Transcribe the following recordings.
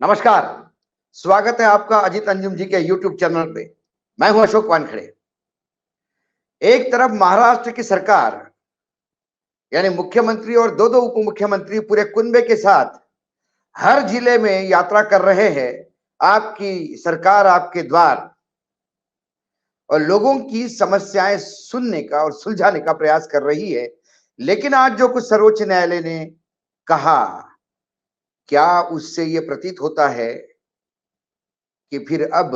नमस्कार। स्वागत है आपका अजीत अंजुम जी के यूट्यूब चैनल पे। मैं हूं अशोक वानखड़े। एक तरफ महाराष्ट्र की सरकार यानी मुख्यमंत्री और दो उप मुख्यमंत्री पूरे कुनबे के साथ हर जिले में यात्रा कर रहे हैं। आपकी सरकार आपके द्वार और लोगों की समस्याएं सुनने का और सुलझाने का प्रयास कर रही है। लेकिन आज जो कुछ सर्वोच्च न्यायालय ने कहा, क्या उससे यह प्रतीत होता है कि फिर अब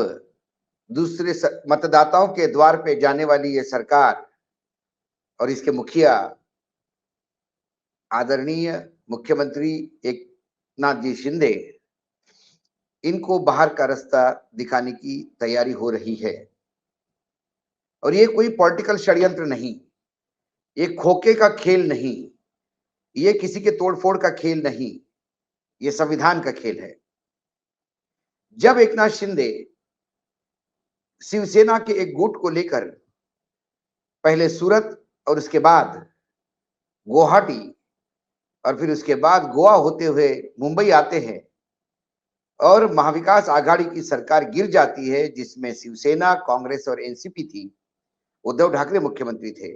दूसरे मतदाताओं के द्वार पे जाने वाली ये सरकार और इसके मुखिया आदरणीय मुख्यमंत्री एक नाथ जी शिंदे, इनको बाहर का रास्ता दिखाने की तैयारी हो रही है। और ये कोई पॉलिटिकल षड्यंत्र नहीं, ये खोखे का खेल नहीं, ये किसी के तोड़फोड़ का खेल नहीं, ये संविधान का खेल है। जब एकनाथ शिंदे शिवसेना के एक गुट को लेकर पहले सूरत और उसके बाद गुवाहाटी और फिर उसके बाद गोवा होते हुए मुंबई आते हैं और महाविकास आघाड़ी की सरकार गिर जाती है, जिसमें शिवसेना, कांग्रेस और एनसीपी थी। उद्धव ठाकरे मुख्यमंत्री थे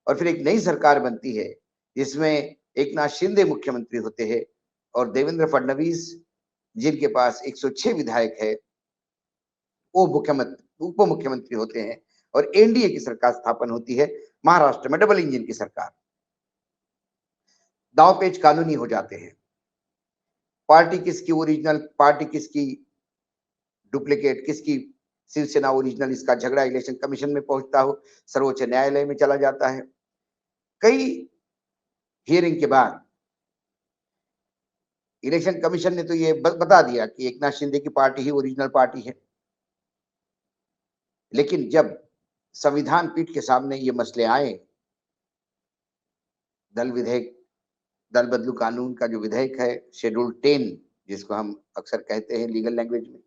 और फिर एक नई सरकार बनती है जिसमें एकनाथ शिंदे मुख्यमंत्री होते हैं और देवेंद्र फडणवीस, जिनके पास 106 विधायक है, वो मुख्यमंत्री उप मुख्यमंत्री होते हैं और एनडीए की सरकार स्थापन होती है। महाराष्ट्र में डबल इंजन की सरकार। दांव पेच कानूनी हो जाते हैं। पार्टी किसकी ओरिजिनल, पार्टी किसकी डुप्लीकेट, किसकी शिवसेना ओरिजिनल, इसका झगड़ा इलेक्शन कमीशन में पहुंचता हो, सर्वोच्च न्यायालय में चला जाता है। कई हियरिंग के बाद इलेक्शन कमीशन ने तो ये बता दिया कि एकनाथ शिंदे की पार्टी ही ओरिजिनल पार्टी है। लेकिन जब संविधान पीठ के सामने ये मसले आए, दल विधेयक, दल बदलू कानून का जो विधेयक है, शेड्यूल 10 जिसको हम अक्सर कहते हैं लीगल लैंग्वेज में,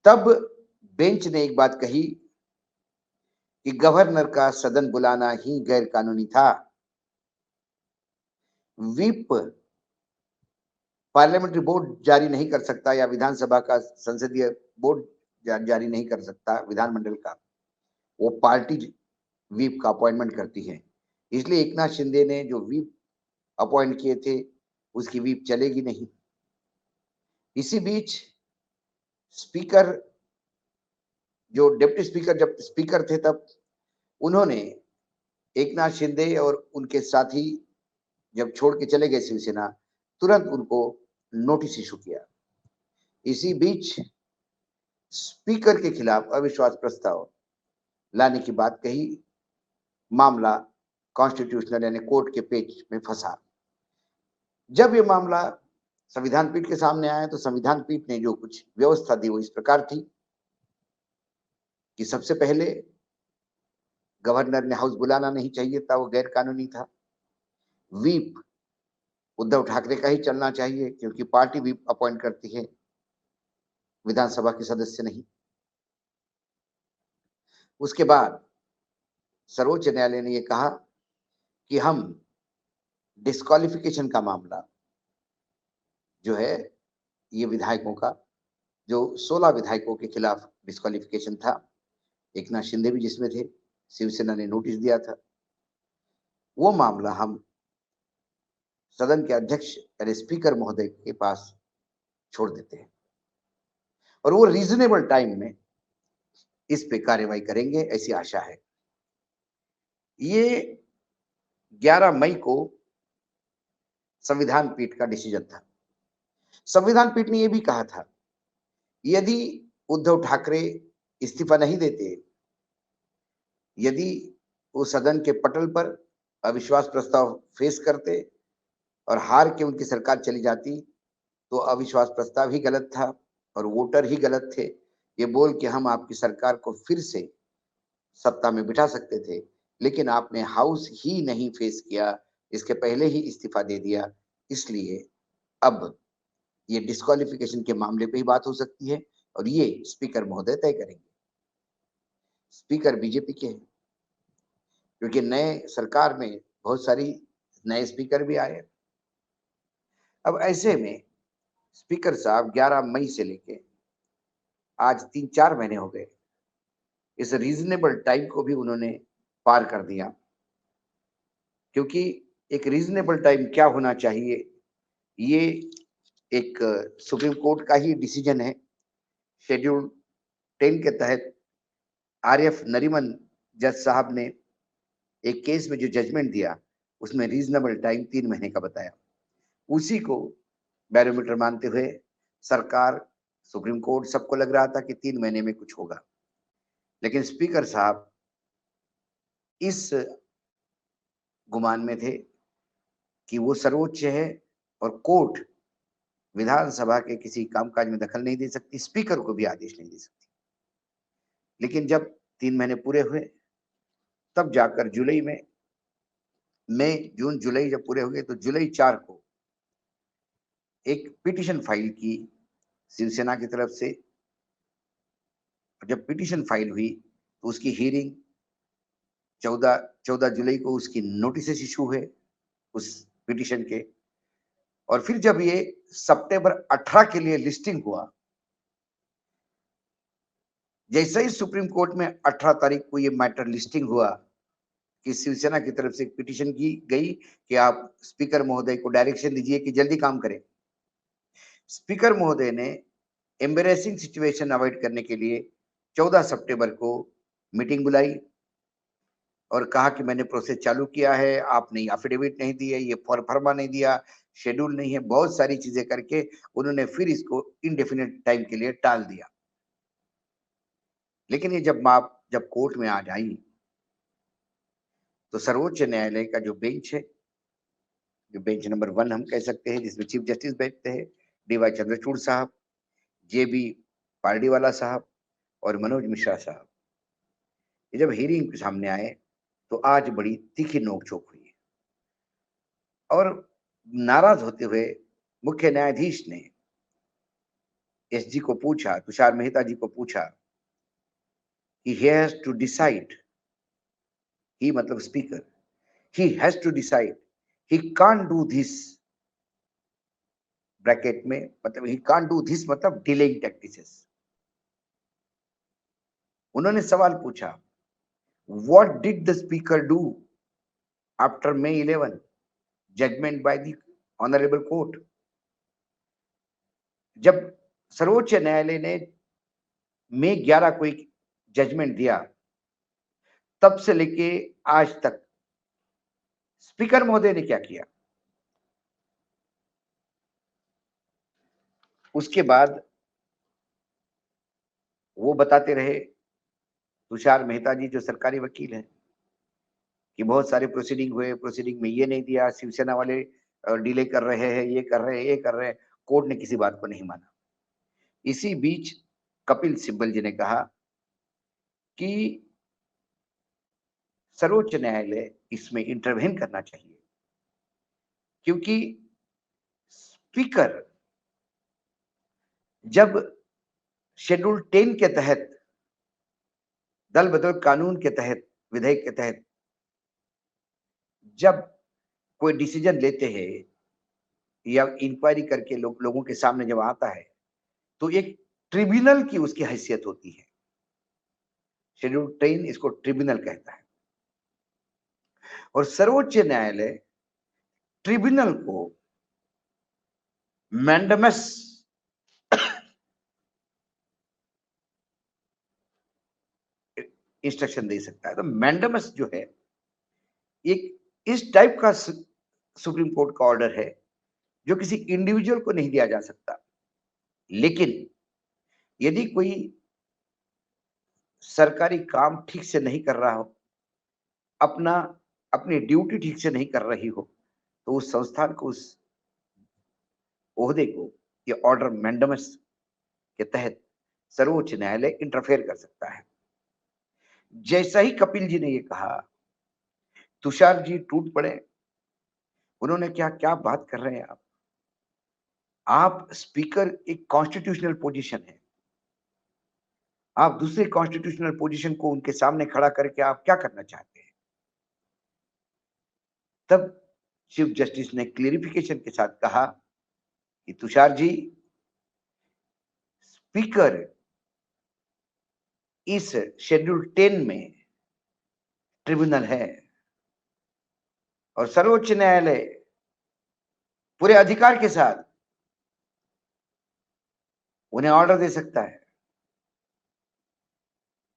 तब बेंच ने एक बात कही कि गवर्नर का सदन बुलाना ही गैर कानूनी था। व्हिप पार्लियामेंट्री बोर्ड जारी नहीं कर सकता या विधानसभा का संसदीय बोर्ड जारी नहीं कर सकता, विधानमंडल का। वो पार्टी व्हिप का अपॉइंटमेंट करती है। इसलिए एकनाथ शिंदे ने जो व्हिप अपॉइंट किए थे, उसकी व्हिप चलेगी नहीं। इसी बीच स्पीकर, जो डिप्टी स्पीकर जब स्पीकर थे तब, उन्होंने एकनाथ शिंदे और उनके साथी जब छोड़ के चले गए शिवसेना, तुरंत उनको नोटिस इशू किया। इसी बीच स्पीकर के खिलाफ अविश्वास प्रस्ताव लाने की बात कही। मामला कॉन्स्टिट्यूशनल यानी कोर्ट के पेज में फंसा। जब ये मामला संविधान पीठ के सामने आया तो संविधान पीठ ने जो कुछ व्यवस्था दी वो इस प्रकार थी कि सबसे पहले गवर्नर ने हाउस बुलाना नहीं चाहिए था, वो गैर कानूनी था। व्हीप उद्धव ठाकरे का ही चलना चाहिए क्योंकि पार्टी व्हीप अपॉइंट करती है, विधानसभा के सदस्य नहीं। उसके बाद सर्वोच्च न्यायालय ने यह कहा कि हम डिस्क्वालिफिकेशन का मामला जो है, ये विधायकों का, जो 16 विधायकों के खिलाफ डिस्क्वालिफिकेशन था, एकनाथ शिंदे भी जिसमें थे, शिवसेना ने नोटिस दिया था, वो मामला हम सदन के अध्यक्ष यानी स्पीकर महोदय के पास छोड़ देते हैं और वो रीजनेबल टाइम में इस पे कार्रवाई करेंगे, ऐसी आशा है। ये 11 मई को संविधान पीठ का डिसीजन था। संविधान पीठ ने यह भी कहा था, यदि उद्धव ठाकरे इस्तीफा नहीं देते, यदि वो सदन के पटल पर अविश्वास प्रस्ताव फेस करते और हार के उनकी सरकार चली जाती, तो अविश्वास प्रस्ताव ही गलत था और वोटर ही गलत थे। ये बोल के हम आपकी सरकार को फिर से सत्ता में बिठा सकते थे, लेकिन आपने हाउस ही नहीं फेस किया, इसके पहले ही इस्तीफा दे दिया। इसलिए अब ये डिस्क्वालिफिकेशन के मामले पे ही बात हो सकती है और ये स्पीकर महोदय तय करेंगे। स्पीकर बीजेपी के हैं क्योंकि नए सरकार में बहुत सारी नए स्पीकर भी आए। अब ऐसे में स्पीकर साहब 11 मई से लेके आज 3-4 महीने हो गए, इस रीजनेबल टाइम को भी उन्होंने पार कर दिया। क्योंकि एक रीजनेबल टाइम क्या होना चाहिए, ये एक सुप्रीम कोर्ट का ही डिसीजन है। शेड्यूल 10 के तहत आरएफ नरीमन जज साहब ने एक केस में जो जजमेंट दिया, उसमें रीजनेबल टाइम 3 महीने का बताया। उसी को बैरोमीटर मानते हुए सरकार, सुप्रीम कोर्ट, सबको लग रहा था कि 3 महीने में कुछ होगा। लेकिन स्पीकर साहब इस गुमान में थे कि वो सर्वोच्च है और कोर्ट विधानसभा के किसी कामकाज में दखल नहीं दे सकती, स्पीकर को भी आदेश नहीं दे सकती। लेकिन जब 3 महीने पूरे हुए, तब जाकर जुलाई में, मई जून जुलाई जब पूरे हो गए, तो जुलाई 4 को एक पिटीशन फाइल की शिवसेना की तरफ से। जब पिटीशन फाइल हुई तो उसकी हियरिंग 14 जुलाई को उसकी नोटिस इशू हुए उस पिटीशन के। और फिर जब ये सितंबर 18 के लिए लिस्टिंग हुआ, जैसे ही सुप्रीम कोर्ट में 18 तारीख को ये मैटर लिस्टिंग हुआ कि शिवसेना की तरफ से एक पिटीशन की गई कि आप स्पीकर महोदय को डायरेक्शन दीजिए कि जल्दी काम करें। स्पीकर महोदय ने एम्बेरेसिंग सिचुएशन अवॉइड करने के लिए 14 सितंबर को मीटिंग बुलाई और कहा कि मैंने प्रोसेस चालू किया है, आपने एफिडेविट नहीं दी है, ये फॉर्मा नहीं दिया, शेड्यूल नहीं है, बहुत सारी चीजें करके उन्होंने फिर इसको इनडेफिनेट टाइम के लिए टाल दिया। लेकिन ये जब कोर्ट में आज आई, तो सर्वोच्च न्यायालय का जो बेंच है, जो बेंच नंबर 1 हम कह सकते हैं, जिसमें चीफ जस्टिस बैठते हैं, डीवाई चंद्रचूड़ साहब, जेबी पारडीवाला साहब और मनोज मिश्रा साहब, ये जब हियरिंग के सामने आए, तो आज बड़ी तीखी नोकझोंक हुई और नाराज होते हुए मुख्य न्यायाधीश ने एसजी को पूछा, तुषार मेहता जी को पूछा कि he has to decide, ही मतलब speaker, he has to decide, he can't do this, bracket में मतलब he can't do this मतलब delaying tactics। उन्होंने सवाल पूछा, what did the speaker do after May 11 judgment by the honorable court? जब सर्वोच्च न्यायालय ने मई 11 को एक जजमेंट दिया, तब से लेके आज तक स्पीकर महोदय ने क्या किया? उसके बाद वो बताते रहे, तुषार मेहता जी जो सरकारी वकील हैं, कि बहुत सारे प्रोसीडिंग हुए, प्रोसीडिंग में ये नहीं दिया, शिवसेना वाले डिले कर रहे हैं, ये कर रहे हैं, ये कर रहे हैं, कोर्ट ने किसी बात को नहीं माना। इसी बीच कपिल सिब्बल जी ने कहा कि सर्वोच्च न्यायालय इसमें इंटरवेन करना चाहिए, क्योंकि स्पीकर जब शेड्यूल 10 के तहत, दल बदल कानून के तहत, विधेयक के तहत जब कोई डिसीजन लेते हैं या इंक्वायरी करके लोगों के सामने जब आता है, तो एक ट्रिब्यूनल की उसकी हैसियत होती है। शेड्यूल 10 इसको ट्रिब्यूनल कहता है और सर्वोच्च न्यायालय ट्रिब्यूनल को मैंडमस इंस्ट्रक्शन दे सकता है। तो मैंडमस जो है, एक इस टाइप का सुप्रीम कोर्ट का ऑर्डर है जो किसी इंडिविजुअल को नहीं दिया जा सकता। लेकिन यदि कोई सरकारी काम ठीक से नहीं कर रहा हो, अपनी ड्यूटी ठीक से नहीं कर रही हो, तो उस संस्थान को, उस ओहदे को, ये ऑर्डर मैंडमस के तहत सर्वोच्च न्यायालय इंटरफेयर कर सकता है। जैसा ही कपिल जी ने ये कहा, तुषार जी टूट पड़े। उन्होंने क्या क्या बात कर रहे हैं आप स्पीकर एक कॉन्स्टिट्यूशनल पोजीशन है, आप दूसरे कॉन्स्टिट्यूशनल पोजीशन को उनके सामने खड़ा करके आप क्या करना चाहते हैं? तब चीफ जस्टिस ने क्लेरिफिकेशन के साथ कहा कि तुषार जी, स्पीकर इस शेड्यूल 10 में ट्रिब्यूनल है और सर्वोच्च न्यायालय पूरे अधिकार के साथ उन्हें ऑर्डर दे सकता है।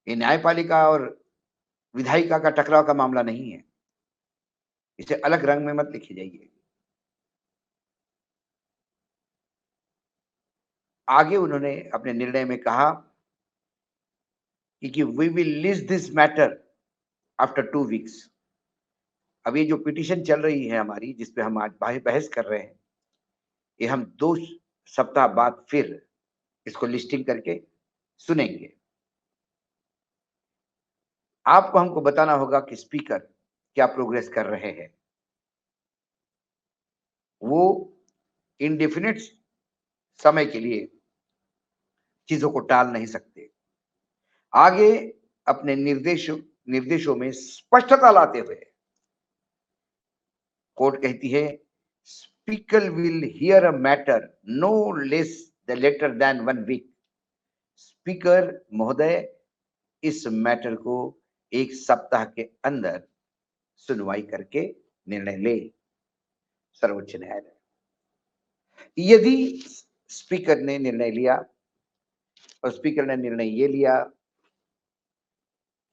ये न्यायपालिका और विधायिका का टकराव का मामला नहीं है, इसे अलग रंग में मत लिखी जाइए। आगे उन्होंने अपने निर्णय में कहा कि we will list this matter after 2 weeks. अब ये जो पिटीशन चल रही है हमारी, जिस पे हम आज बहस कर रहे हैं, ये हम 2 सप्ताह बाद फिर इसको लिस्टिंग करके सुनेंगे। आपको हमको बताना होगा कि स्पीकर क्या प्रोग्रेस कर रहे हैं। वो इंडेफिनिट समय के लिए चीजों को टाल नहीं सकते। आगे अपने निर्देशों में स्पष्टता लाते हुए कोर्ट कहती है, speaker will hear a matter no less the later than 1 week. Speaker महोदय इस मैटर को 1 सप्ताह के अंदर सुनवाई करके निर्णय ले। सर्वोच्च न्यायालय यदि स्पीकर ने निर्णय लिया और स्पीकर ने निर्णय ये लिया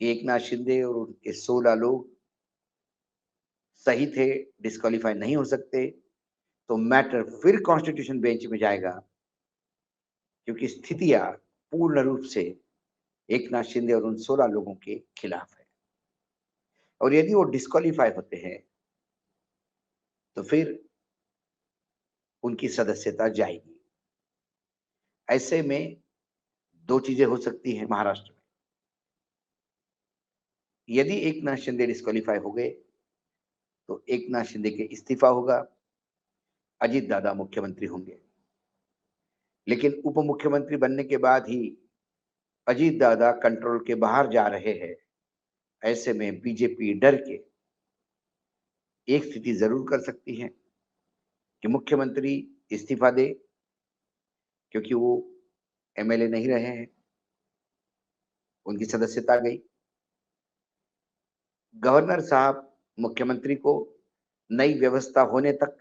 कि एकनाथ शिंदे और उनके 16 लोग सही थे, डिस्क्वालीफाई नहीं हो सकते, तो मैटर फिर कॉन्स्टिट्यूशन बेंच में जाएगा, क्योंकि स्थितियां पूर्ण रूप से एकनाथ शिंदे और उन 16 लोगों के खिलाफ है। और यदि वो डिस्क्वालीफाई होते हैं तो फिर उनकी सदस्यता जाएगी। ऐसे में 2 चीजें हो सकती हैं महाराष्ट्र में। यदि एकनाथ शिंदे डिस्क्वालीफाई हो गए तो एकनाथ शिंदे के इस्तीफा होगा, अजीत दादा मुख्यमंत्री होंगे। लेकिन उप मुख्यमंत्री बनने के बाद ही अजीत दादा कंट्रोल के बाहर जा रहे हैं। ऐसे में बीजेपी डर के एक स्थिति जरूर कर सकती है कि मुख्यमंत्री इस्तीफा दे, क्योंकि वो एमएलए नहीं रहे हैं, उनकी सदस्यता गई। गवर्नर साहब मुख्यमंत्री को नई व्यवस्था होने तक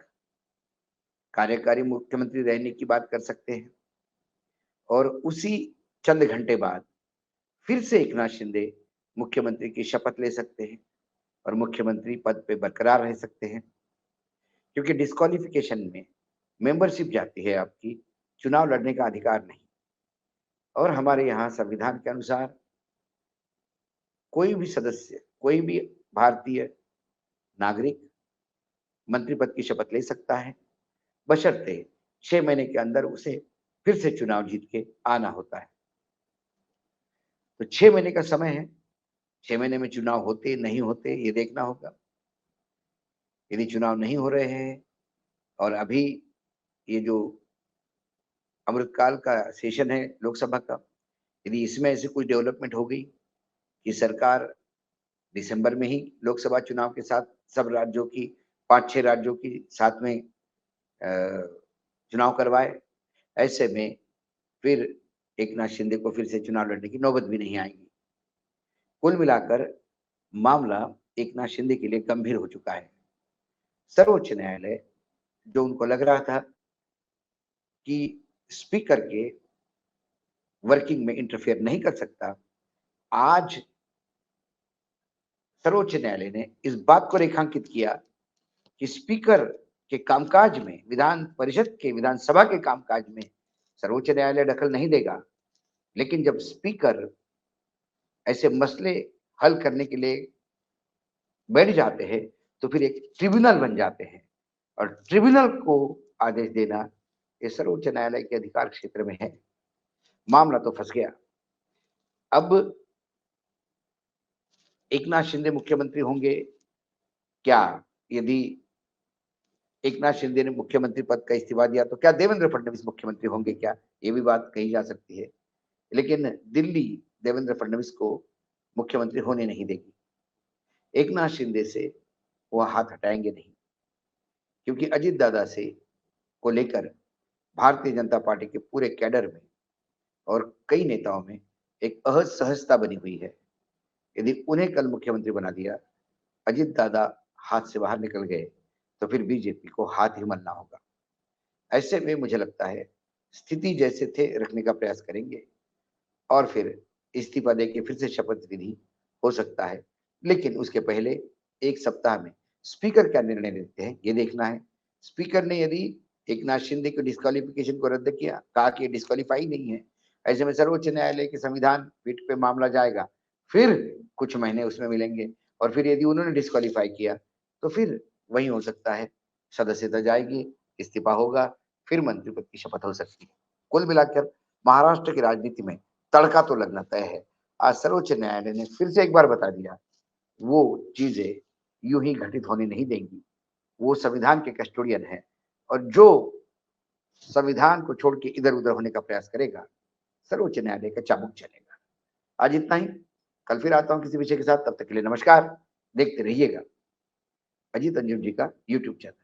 कार्यकारी मुख्यमंत्री रहने की बात कर सकते हैं और उसी चंद घंटे बाद फिर से एकनाथ शिंदे मुख्यमंत्री की शपथ ले सकते हैं और मुख्यमंत्री पद पे बरकरार रह सकते हैं, क्योंकि डिस्क्वालिफिकेशन में मेंबरशिप जाती है आपकी, चुनाव लड़ने का अधिकार नहीं। और हमारे यहाँ संविधान के अनुसार कोई भी सदस्य, कोई भी भारतीय नागरिक मंत्री पद की शपथ ले सकता है, बशर्ते 6 महीने के अंदर उसे फिर से चुनाव जीत के आना होता है। तो 6 महीने का समय है, 6 महीने में चुनाव होते नहीं होते ये देखना होगा। यदि चुनाव नहीं हो रहे हैं और अभी ये जो अमृतकाल का सेशन है लोकसभा का, यदि इसमें ऐसी कोई डेवलपमेंट हो गई कि सरकार दिसंबर में ही लोकसभा चुनाव के साथ सब राज्यों की 5-6 राज्यों की साथ में चुनाव करवाए, ऐसे में फिर एकनाथ शिंदे को फिर से चुनाव लड़ने की नौबत भी नहीं आएगी। कुल मिलाकर मामला एकनाथ शिंदे के लिए गंभीर हो चुका है। सर्वोच्च न्यायालय, जो उनको लग रहा था कि स्पीकर के वर्किंग में इंटरफेयर नहीं कर सकता, आज सर्वोच्च न्यायालय ने इस बात को रेखांकित किया कि स्पीकर के कामकाज में, विधान परिषद के, विधानसभा के कामकाज में सर्वोच्च न्यायालय दखल नहीं देगा, लेकिन जब स्पीकर ऐसे मसले हल करने के लिए बैठ जाते हैं तो फिर एक ट्रिब्यूनल बन जाते हैं और ट्रिब्यूनल को आदेश देना ये सर्वोच्च न्यायालय के अधिकार क्षेत्र में है। मामला तो फंस गया। अब एकनाथ शिंदे मुख्यमंत्री होंगे क्या? यदि एकनाथ शिंदे ने मुख्यमंत्री पद का इस्तीफा दिया तो क्या देवेंद्र फडणवीस मुख्यमंत्री होंगे क्या? ये भी बात कही जा सकती है। लेकिन दिल्ली देवेंद्र फडणवीस को मुख्यमंत्री होने नहीं देगी। एकनाथ शिंदे से वह हाथ हटाएंगे नहीं, क्योंकि अजीत दादा से को लेकर भारतीय जनता पार्टी के पूरे कैडर में और कई नेताओं में एक असहजता बनी हुई है। यदि उन्हें कल मुख्यमंत्री बना दिया, अजित दादा हाथ से बाहर निकल गए, तो फिर बीजेपी को हाथ ही मलना होगा। ऐसे में मुझे लगता है स्थिति जैसे थे रखने का प्रयास करेंगे और फिर इस्तीफा देके फिर से शपथ विधि हो सकता है। लेकिन उसके पहले 1 सप्ताह में स्पीकर क्या निर्णय लेते हैं, ये देखना है। स्पीकर ने यदि एकनाथ शिंदे के डिस्क्वालिफिकेशन को रद्द किया, कहा कि ये डिस्क्वालीफाई नहीं है, ऐसे में सर्वोच्च न्यायालय के संविधान पीठ पे मामला जाएगा। फिर कुछ महीने उसमें मिलेंगे और फिर यदि उन्होंने डिस्क्वालीफाई किया, तो फिर वही हो सकता है, सदस्यता जाएगी, इस्तीफा होगा, फिर मंत्री पद की शपथ हो सकती है। कुल मिलाकर महाराष्ट्र की राजनीति में तड़का तो लगना तय है। आज सर्वोच्च न्यायालय ने फिर से एक बार बता दिया, वो चीजें यूं ही घटित होने नहीं देंगी। वो संविधान के कस्टोडियन हैं और जो संविधान को छोड़ के इधर-उधर होने का प्रयास करेगा, सर्वोच्च न्यायालय का चाबुक चलेगा। आज इतना ही, कल फिर आता हूँ किसी विषय के साथ, तब तक के लिए नमस्कार। देखते रहिएगा अजीत अंजुम जी का यूट्यूब चैनल।